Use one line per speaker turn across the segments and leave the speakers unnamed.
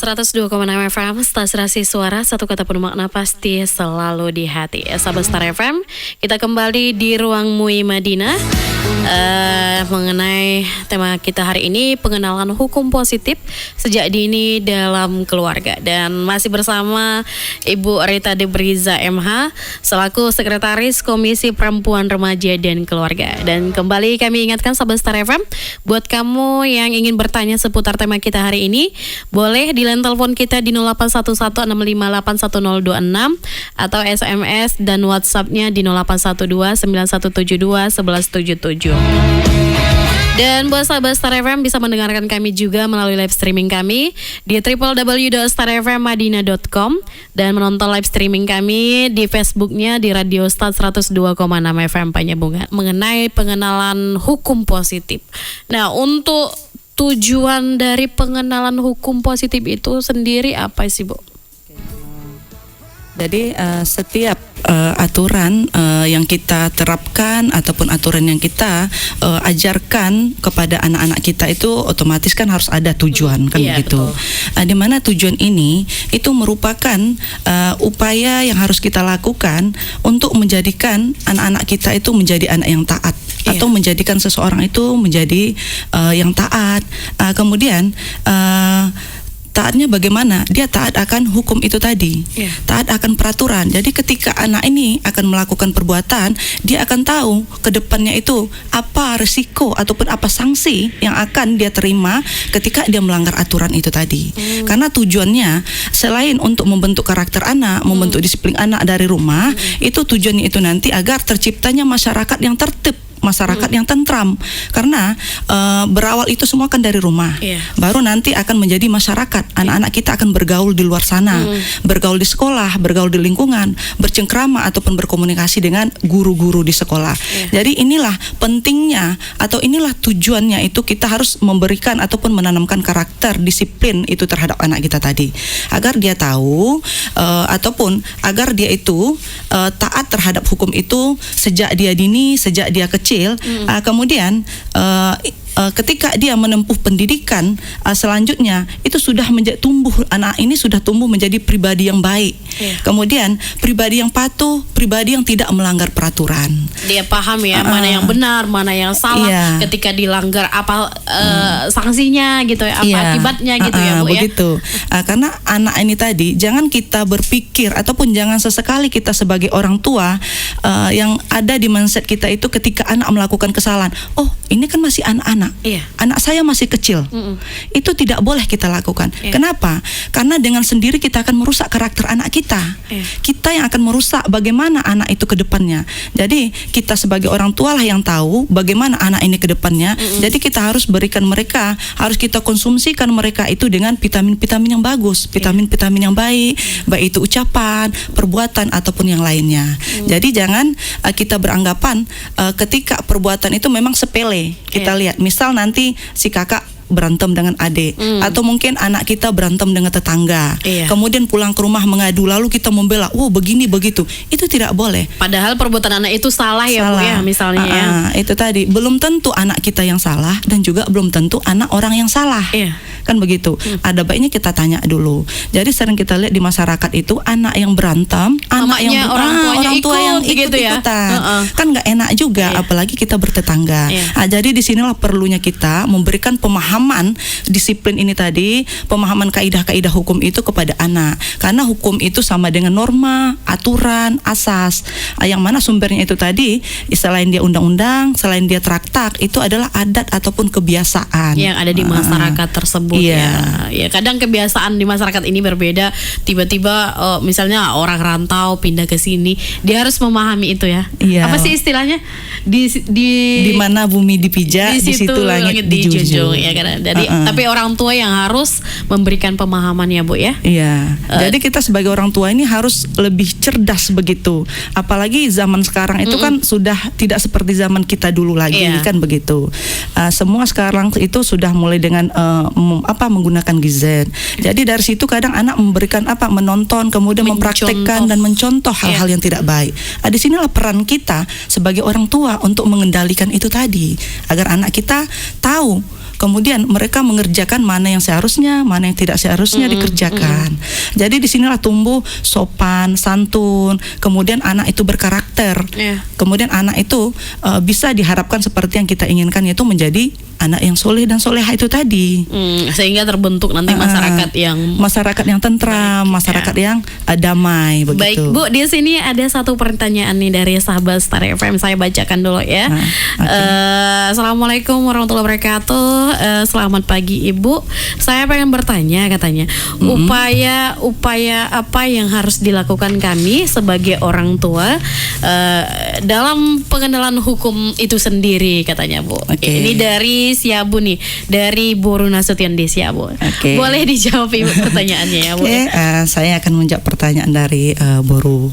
102,6 FM, stasiun suara, satu kata penuh makna pasti selalu di hati. Sahabat Star FM, kita kembali di ruang MUI Madinah mengenai tema kita hari ini, pengenalan hukum positif sejak dini dalam keluarga. Dan masih bersama Ibu Rita Debriza MH selaku Sekretaris Komisi Perempuan, Remaja dan Keluarga. Dan kembali kami ingatkan sahabat Star FM, buat kamu yang ingin bertanya seputar tema kita hari ini, boleh di line telepon kita di 081165811026 atau SMS dan WhatsApp-nya di 081291721177. Dan buat sahabat Star FM bisa mendengarkan kami juga melalui live streaming kami di www.starfmmadinah.com dan menonton live streaming kami di Facebooknya di Radio Star 102,6 FM Penyambungan mengenai pengenalan hukum positif. Nah, untuk tujuan dari pengenalan hukum positif itu sendiri apa sih, Bu?
Jadi setiap aturan yang kita terapkan ataupun aturan yang kita ajarkan kepada anak-anak kita itu otomatis kan harus ada tujuan kan, begitu. Di mana tujuan ini itu merupakan upaya yang harus kita lakukan untuk menjadikan anak-anak kita itu menjadi anak yang taat. Atau menjadikan seseorang itu menjadi yang taat. Kemudian taatnya bagaimana? Dia taat akan hukum itu tadi, taat akan peraturan. Jadi ketika anak ini akan melakukan perbuatan, dia akan tahu ke depannya itu apa risiko ataupun apa sanksi yang akan dia terima ketika dia melanggar aturan itu tadi. Karena tujuannya selain untuk membentuk karakter anak, membentuk disiplin anak dari rumah, itu tujuannya itu nanti agar terciptanya masyarakat yang tertib, masyarakat yang tentram. Karena berawal itu semua kan dari rumah. Baru nanti akan menjadi masyarakat. Anak-anak kita akan bergaul di luar sana, bergaul di sekolah, bergaul di lingkungan, bercengkrama ataupun berkomunikasi dengan guru-guru di sekolah. Jadi inilah pentingnya atau inilah tujuannya itu kita harus memberikan ataupun menanamkan karakter disiplin itu terhadap anak kita tadi, agar dia tahu ataupun agar dia itu taat terhadap hukum itu sejak dia dini, sejak dia kecil. Kemudian ketika dia menempuh pendidikan selanjutnya itu sudah tumbuh, anak ini sudah tumbuh menjadi pribadi yang baik. Kemudian pribadi yang patuh, pribadi yang tidak melanggar peraturan. Dia paham
mana yang benar, mana yang salah. Ketika dilanggar apa sanksinya gitu ya, apa akibatnya gitu ya, Bu,
begitu. Karena anak ini tadi jangan kita berpikir ataupun jangan sesekali kita sebagai orang tua yang ada di mindset kita itu ketika anak melakukan kesalahan, oh ini kan masih anak-anak, anak saya masih kecil, itu tidak boleh kita lakukan. Kenapa? Karena dengan sendiri kita akan merusak karakter anak kita. Kita yang akan merusak bagaimana anak itu ke depannya. Jadi kita sebagai orang tua lah yang tahu bagaimana anak ini ke depannya. Jadi kita harus berikan mereka, harus kita konsumsikan mereka itu dengan vitamin-vitamin yang bagus, vitamin-vitamin yang baik, baik itu ucapan, perbuatan ataupun yang lainnya. Jadi jangan kita beranggapan ketika perbuatan itu memang sepele. Kita lihat misal nanti si kakak berantem dengan adik, atau mungkin anak kita berantem dengan tetangga, kemudian pulang ke rumah mengadu, lalu kita membela, begini begitu, itu tidak boleh.
Padahal perbuatan anak itu salah ya, Bu, ya, misalnya
itu tadi belum tentu anak kita yang salah dan juga belum tentu anak orang yang salah, kan begitu. Ada baiknya kita tanya dulu. Jadi sering kita lihat di masyarakat itu anak yang berantem, anak yang orang tua yang ikut-ikutan, kan nggak enak juga, apalagi kita bertetangga. Jadi disinilah perlunya kita memberikan pemahaman disiplin ini tadi, pemahaman kaidah-kaidah hukum itu kepada anak. Karena hukum itu sama dengan norma, aturan, asas. Yang mana sumbernya itu tadi, selain dia undang-undang, selain dia traktat, itu adalah adat ataupun kebiasaan
yang ada di masyarakat tersebut. Ya, kadang kebiasaan di masyarakat ini berbeda. Tiba-tiba misalnya orang rantau pindah ke sini, dia harus memahami itu ya. Apa sih istilahnya? Di mana bumi dipijak, di situ langit dijunjung, ya kan? Jadi tapi orang tua yang harus memberikan pemahaman ya, Bu, ya.
Jadi kita sebagai orang tua ini harus lebih cerdas begitu. Apalagi zaman sekarang itu kan sudah tidak seperti zaman kita dulu lagi, kan begitu. Semua sekarang itu sudah mulai dengan menggunakan gadget. Jadi dari situ kadang anak memberikan menonton, kemudian mempraktekkan dan mencontoh hal-hal yang tidak baik. Di sinilah peran kita sebagai orang tua untuk mengendalikan itu tadi, agar anak kita tahu Kemudian mereka mengerjakan mana yang seharusnya, mana yang tidak seharusnya dikerjakan. Jadi disinilah tumbuh sopan, santun. Kemudian anak itu berkarakter. Kemudian anak itu bisa diharapkan seperti yang kita inginkan, yaitu menjadi anak yang soleh dan soleha itu tadi.
Sehingga terbentuk nanti masyarakat yang
tentram, masyarakat yang damai begitu.
Baik Bu, di sini ada satu pertanyaan nih dari sahabat Star FM, saya bacakan dulu ya. Assalamualaikum warahmatullahi wabarakatuh. Selamat pagi Ibu. Saya pengen bertanya, katanya upaya apa yang harus dilakukan kami sebagai orang tua dalam pengenalan hukum itu sendiri, katanya Bu. Ini dari Siabu nih, dari Boru Nasution di Siabu. Boleh dijawab Ibu pertanyaannya ya Bu?
Saya akan menjawab pertanyaan dari Boru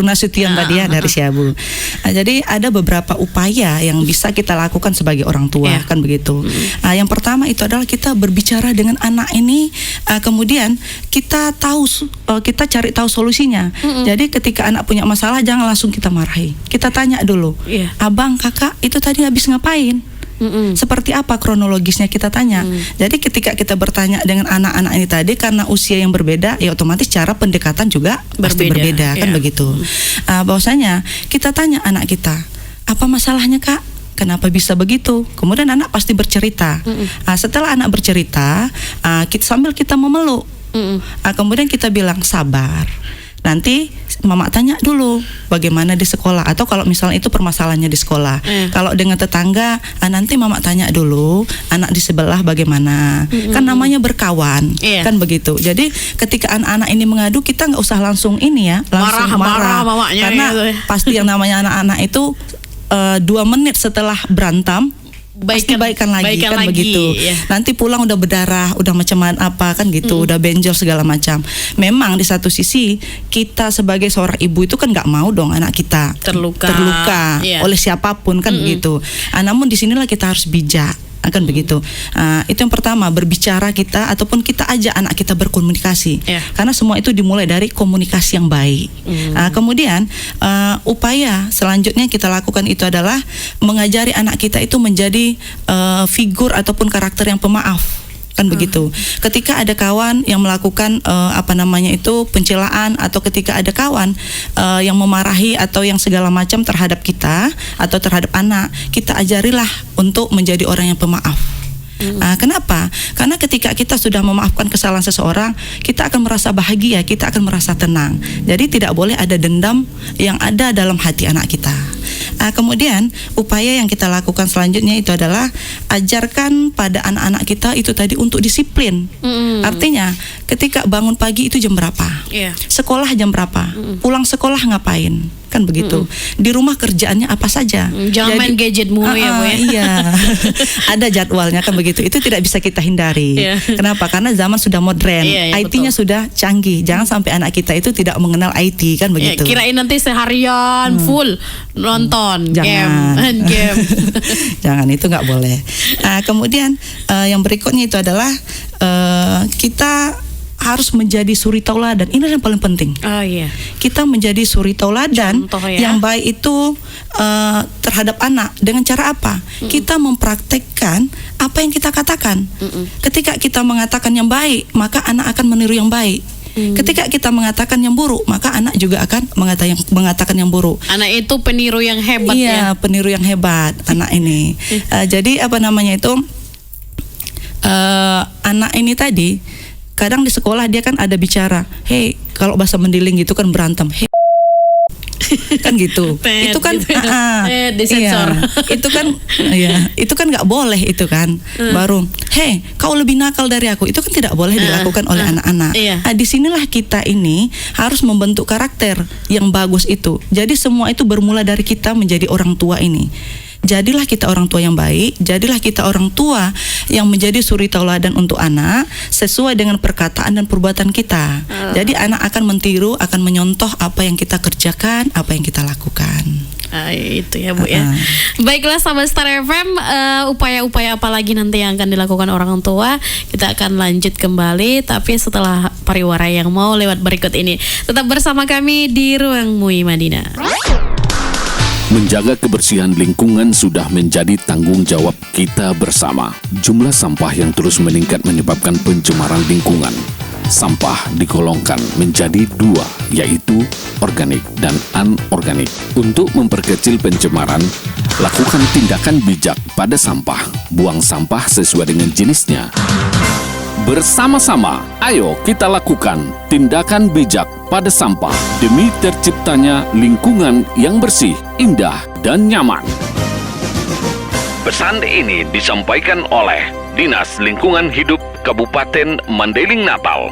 Nasution tadi ya, dari Siabu. Jadi ada beberapa upaya yang bisa kita lakukan sebagai orang tua, kan begitu. Yang pertama itu adalah kita berbicara dengan anak ini, kemudian kita cari tahu solusinya. Jadi ketika anak punya masalah, jangan langsung kita marahi. Kita tanya dulu, abang, kakak itu tadi habis ngapain? Seperti apa kronologisnya, kita tanya. Jadi ketika kita bertanya dengan anak-anak ini tadi, karena usia yang berbeda, ya otomatis cara pendekatan juga pasti berbeda, kan begitu. Bahwasanya kita tanya anak kita, apa masalahnya kak? Kenapa bisa begitu? Kemudian anak pasti bercerita. Setelah anak bercerita, sambil kita memeluk, kemudian kita bilang sabar. Nanti mama tanya dulu bagaimana di sekolah, atau kalau misalnya itu permasalahannya di sekolah. Kalau dengan tetangga, nanti mama tanya dulu anak di sebelah bagaimana. Kan namanya berkawan, kan begitu. Jadi ketika anak-anak ini mengadu, kita nggak usah langsung ini ya, langsung marah karena gitu ya. Pasti yang namanya anak-anak itu 2 menit setelah berantem pasti baikan lagi, kan begitu. Nanti pulang udah berdarah, udah macam apa kan gitu, udah benjol segala macam. Memang di satu sisi kita sebagai seorang ibu itu kan nggak mau dong anak kita terluka oleh siapapun, kan begitu. Namun disinilah kita harus bijak, akan begitu. Itu yang pertama, berbicara kita ataupun kita ajak anak kita berkomunikasi, karena semua itu dimulai dari komunikasi yang baik. Kemudian upaya selanjutnya kita lakukan itu adalah mengajari anak kita itu menjadi figur ataupun karakter yang pemaaf, kan begitu. Ketika ada kawan yang melakukan pencelaan, atau ketika ada kawan yang memarahi atau yang segala macam terhadap kita atau terhadap anak, kita ajarilah untuk menjadi orang yang pemaaf. Kenapa? Karena ketika kita sudah memaafkan kesalahan seseorang, kita akan merasa bahagia, kita akan merasa tenang. Jadi tidak boleh ada dendam yang ada dalam hati anak kita. Kemudian upaya yang kita lakukan selanjutnya itu adalah ajarkan pada anak-anak kita itu tadi untuk disiplin. Artinya ketika bangun pagi itu jam berapa, sekolah jam berapa, pulang sekolah ngapain, kan begitu. Di rumah kerjaannya apa saja.
Jangan main gadget mulu ya Bu ya.
Iya. Ada jadwalnya, kan begitu. Itu tidak bisa kita hindari. Kenapa? Karena zaman sudah modern, IT-nya sudah canggih. Jangan sampai anak kita itu tidak mengenal IT, kan begitu.
Kirain nanti seharian full nonton game.
Jangan, itu nggak boleh. Kemudian yang berikutnya itu adalah kita harus menjadi suri tauladan. Ini yang paling penting. Kita menjadi suri tauladan yang baik itu terhadap anak. Dengan cara apa? Kita mempraktekkan apa yang kita katakan. Ketika kita mengatakan yang baik, maka anak akan meniru yang baik. Ketika kita mengatakan yang buruk, maka anak juga akan mengatakan yang buruk. Anak itu peniru yang hebat. Iya, peniru yang hebat anak ini. Jadi anak ini tadi kadang di sekolah dia kan ada bicara, hey, kalau bahasa mendiling gitu kan berantem, hey, kan gitu. Itu kan disensor. Itu kan nggak boleh itu kan. Baru, hey, kau lebih nakal dari aku. Itu kan tidak boleh dilakukan oleh anak-anak. Disinilah kita ini harus membentuk karakter yang bagus itu. Jadi semua itu bermula dari kita menjadi orang tua ini. Jadilah kita orang tua yang baik, jadilah kita orang tua yang menjadi suri tauladan untuk anak sesuai dengan perkataan dan perbuatan kita. Jadi anak akan mentiru, akan menyontoh apa yang kita kerjakan, apa yang kita lakukan.
Itu ya Bu ya. Baiklah sahabat Star FM, upaya-upaya apa lagi nanti yang akan dilakukan orang tua, kita akan lanjut kembali, tapi setelah pariwara yang mau lewat berikut ini. Tetap bersama kami di Ruang MUI Madinah.
Menjaga kebersihan lingkungan sudah menjadi tanggung jawab kita bersama. Jumlah sampah yang terus meningkat menyebabkan pencemaran lingkungan. Sampah digolongkan menjadi dua, yaitu organik dan anorganik. Untuk memperkecil pencemaran, lakukan tindakan bijak pada sampah. Buang sampah sesuai dengan jenisnya. Bersama-sama, ayo kita lakukan tindakan bijak pada sampah demi terciptanya lingkungan yang bersih, indah, dan nyaman. Pesan ini disampaikan oleh Dinas Lingkungan Hidup Kabupaten Mandailing Natal.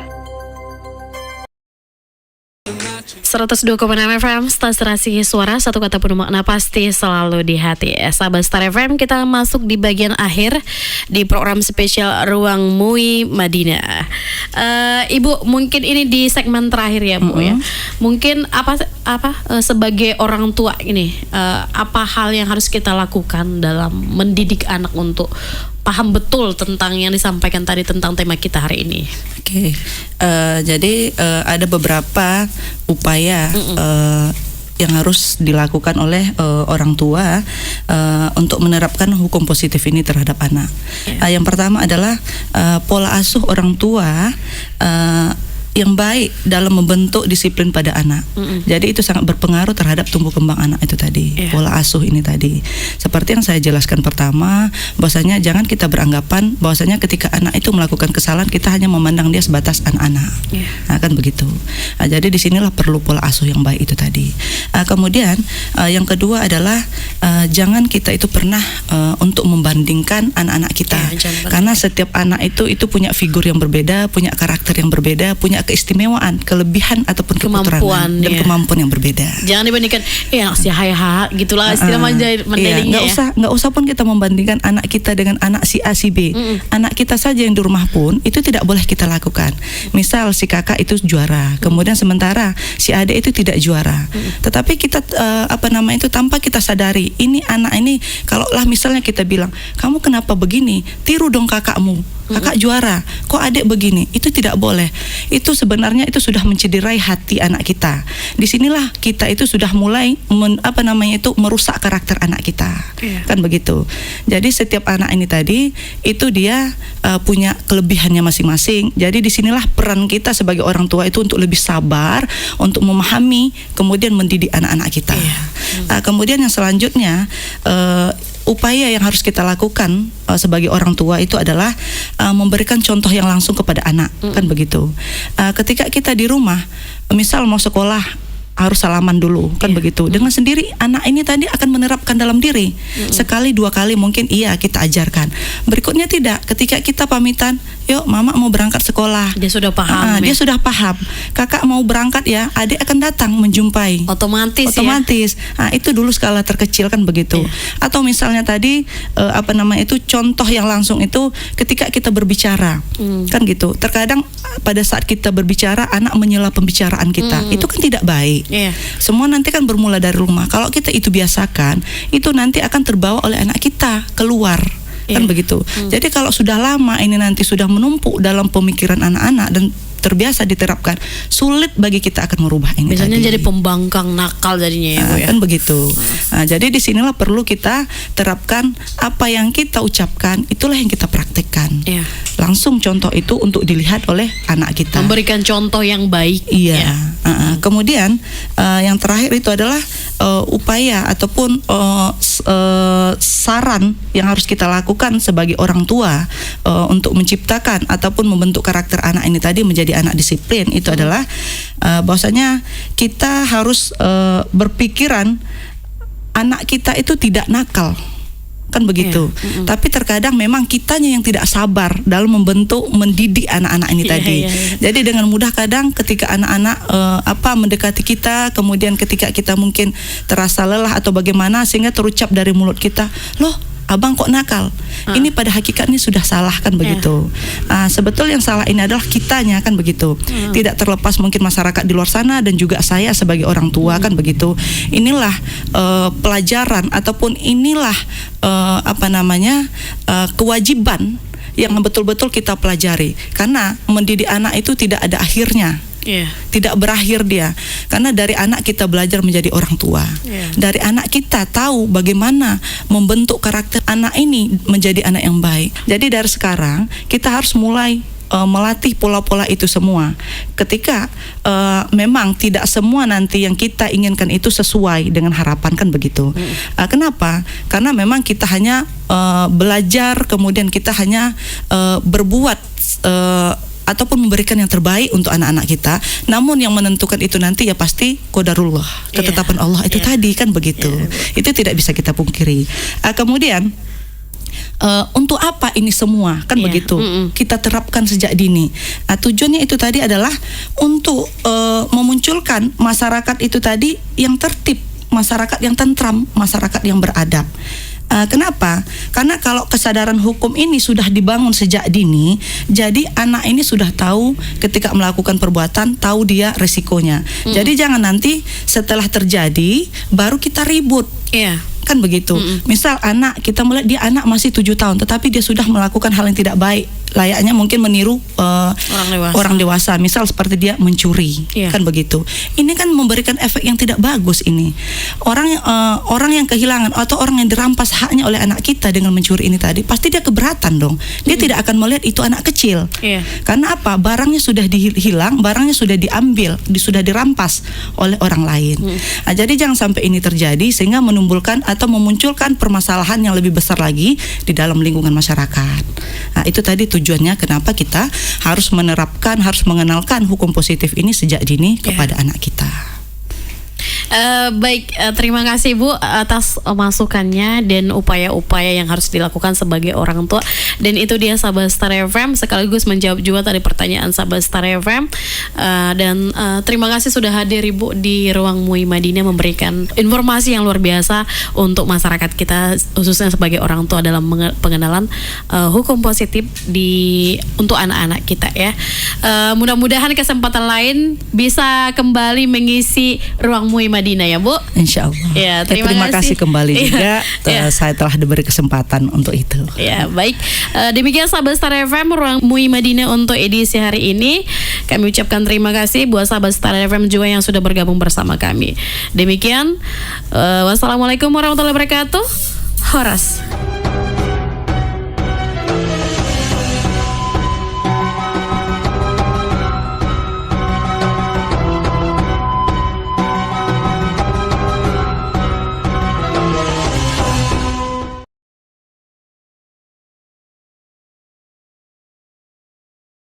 102,6 FM, stasiun suara, satu kata penuh makna pasti selalu di hati. Sahabat Star FM, kita masuk di bagian akhir di program spesial Ruang MUI Madinah. Ibu, mungkin ini di segmen terakhir ya Bu ya. Mungkin apa sebagai orang tua ini, apa hal yang harus kita lakukan dalam mendidik anak untuk paham betul tentang yang disampaikan tadi tentang tema kita hari ini?
Oke, jadi ada beberapa upaya yang harus dilakukan oleh orang tua untuk menerapkan hukum positif ini terhadap anak. Yang pertama adalah pola asuh orang tua yang baik dalam membentuk disiplin pada anak. Jadi itu sangat berpengaruh terhadap tumbuh kembang anak itu tadi. Pola asuh ini tadi. Seperti yang saya jelaskan pertama, bahwasanya jangan kita beranggapan bahwasanya ketika anak itu melakukan kesalahan kita hanya memandang dia sebatas anak-anak. Nah, kan begitu. Jadi disinilah perlu pola asuh yang baik itu tadi. Kemudian yang kedua adalah jangan kita itu pernah untuk membandingkan anak-anak kita. Karena setiap anak itu punya figur yang berbeda, punya karakter yang berbeda, punya keistimewaan, kelebihan ataupun kekurangan dan kemampuan yang berbeda.
Jangan dibandingkan, ya si hai gitulah istilah Mandailingnya ya.
Nggak usah pun kita membandingkan anak kita dengan anak si A si B. Anak kita saja yang di rumah pun itu tidak boleh kita lakukan. Misal si kakak itu juara, kemudian sementara si adik itu tidak juara. Tetapi kita tanpa kita sadari, ini anak ini kalaulah misalnya kita bilang, kamu kenapa begini? Tiru dong kakakmu. Kakak juara, kok adik begini? Itu tidak boleh. Itu sebenarnya itu sudah mencederai hati anak kita. Disinilah kita itu sudah mulai merusak karakter anak kita, kan begitu. Jadi setiap anak ini tadi itu dia punya kelebihannya masing-masing. Jadi disinilah peran kita sebagai orang tua itu untuk lebih sabar, untuk memahami, kemudian mendidik anak-anak kita. Kemudian yang selanjutnya, upaya yang harus kita lakukan sebagai orang tua itu adalah memberikan contoh yang langsung kepada anak, kan begitu. Ketika kita di rumah, misal mau sekolah harus salaman dulu, kan begitu. Dengan sendiri anak ini tadi akan menerapkan dalam diri. Sekali dua kali mungkin kita ajarkan. Berikutnya tidak. Ketika kita pamitan, yuk mama mau berangkat sekolah.
Dia sudah paham.
Dia sudah paham. Kakak mau berangkat ya, adik akan datang menjumpai.
Otomatis.
Nah, itu dulu skala terkecil, kan begitu. Atau misalnya tadi contoh yang langsung itu ketika kita berbicara, kan gitu. Terkadang pada saat kita berbicara anak menyela pembicaraan kita. Itu kan tidak baik. Semua nanti kan bermula dari rumah. Kalau kita itu biasakan, itu nanti akan terbawa oleh anak kita keluar, kan begitu. Jadi kalau sudah lama ini nanti sudah menumpuk dalam pemikiran anak-anak dan terbiasa diterapkan, sulit bagi kita akan merubah ini.
Biasanya
tadi.
jadi pembangkang nakal jadinya ya, Bu, ya.
Kan begitu. Jadi disinilah perlu kita terapkan apa yang kita ucapkan, itulah yang kita praktekkan. Langsung contoh itu untuk dilihat oleh anak kita.
Memberikan contoh yang baik.
Kemudian yang terakhir itu adalah upaya ataupun saran yang harus kita lakukan sebagai orang tua untuk menciptakan ataupun membentuk karakter anak ini tadi menjadi anak disiplin itu adalah bahwasanya kita harus berpikiran anak kita itu tidak nakal, kan begitu. Tapi terkadang memang kitanya yang tidak sabar dalam mendidik anak-anak ini tadi. Jadi dengan mudah kadang ketika anak-anak mendekati kita, kemudian ketika kita mungkin terasa lelah atau bagaimana sehingga terucap dari mulut kita, loh abang kok nakal. Ini pada hakikatnya sudah salah, kan begitu. Sebetulnya yang salah ini adalah kitanya, kan begitu. Tidak terlepas mungkin masyarakat di luar sana dan juga saya sebagai orang tua, kan begitu. Inilah pelajaran ataupun inilah kewajiban yang betul-betul kita pelajari. Karena mendidik anak itu tidak ada akhirnya. Tidak berakhir dia. Karena dari anak kita belajar menjadi orang tua. Dari anak kita tahu bagaimana membentuk karakter anak ini menjadi anak yang baik. Jadi dari sekarang kita harus mulai melatih pola-pola itu semua. Ketika memang tidak semua nanti yang kita inginkan itu sesuai dengan harapan, kan begitu. Kenapa? Karena memang kita hanya belajar, kemudian kita hanya berbuat ataupun memberikan yang terbaik untuk anak-anak kita. Namun yang menentukan itu nanti ya pasti qadarullah, ketetapan Allah itu tadi, kan begitu. Itu tidak bisa kita pungkiri. Kemudian untuk apa ini semua, kan begitu kita terapkan sejak dini. Tujuannya itu tadi adalah untuk memunculkan masyarakat itu tadi yang tertib, masyarakat yang tentram, masyarakat yang beradab. Kenapa? Karena kalau kesadaran hukum ini sudah dibangun sejak dini, jadi anak ini sudah tahu ketika melakukan perbuatan, tahu dia resikonya. Jadi jangan nanti setelah terjadi baru kita ribut. Kan begitu. Misal anak, kita melihat dia anak masih 7 tahun, tetapi dia sudah melakukan hal yang tidak baik, layaknya mungkin meniru orang dewasa. Misal seperti dia mencuri, kan begitu. Ini kan memberikan efek yang tidak bagus ini. Orang yang kehilangan atau orang yang dirampas haknya oleh anak kita dengan mencuri ini tadi, pasti dia keberatan dong. Dia tidak akan melihat itu anak kecil. Karena apa? Barangnya sudah hilang, barangnya sudah diambil, sudah dirampas oleh orang lain. Jadi jangan sampai ini terjadi sehingga menimbulkan atau memunculkan permasalahan yang lebih besar lagi di dalam lingkungan masyarakat. Itu tadi tujuannya kenapa kita harus menerapkan, harus mengenalkan hukum positif ini sejak dini kepada anak kita.
Baik, terima kasih Bu atas masukannya dan upaya-upaya yang harus dilakukan sebagai orang tua. Dan itu dia sahabat Star FM, sekaligus menjawab juga tadi pertanyaan sahabat Star FM. Dan terima kasih sudah hadir Ibu di ruang MUI Madinah memberikan informasi yang luar biasa untuk masyarakat kita, khususnya sebagai orang tua dalam pengenalan hukum positif untuk anak-anak kita ya. Mudah-mudahan kesempatan lain bisa kembali mengisi ruang MUI Madinah ya Bu.
Insya Allah.
Ya,
terima kasih kembali juga. Saya telah diberi kesempatan untuk itu.
Ya, baik. Demikian sahabat Star FM ruang MUI Madinah untuk edisi hari ini. Kami ucapkan terima kasih buat sahabat Star FM juga yang sudah bergabung bersama kami. Demikian. Wassalamualaikum warahmatullahi wabarakatuh. Horas.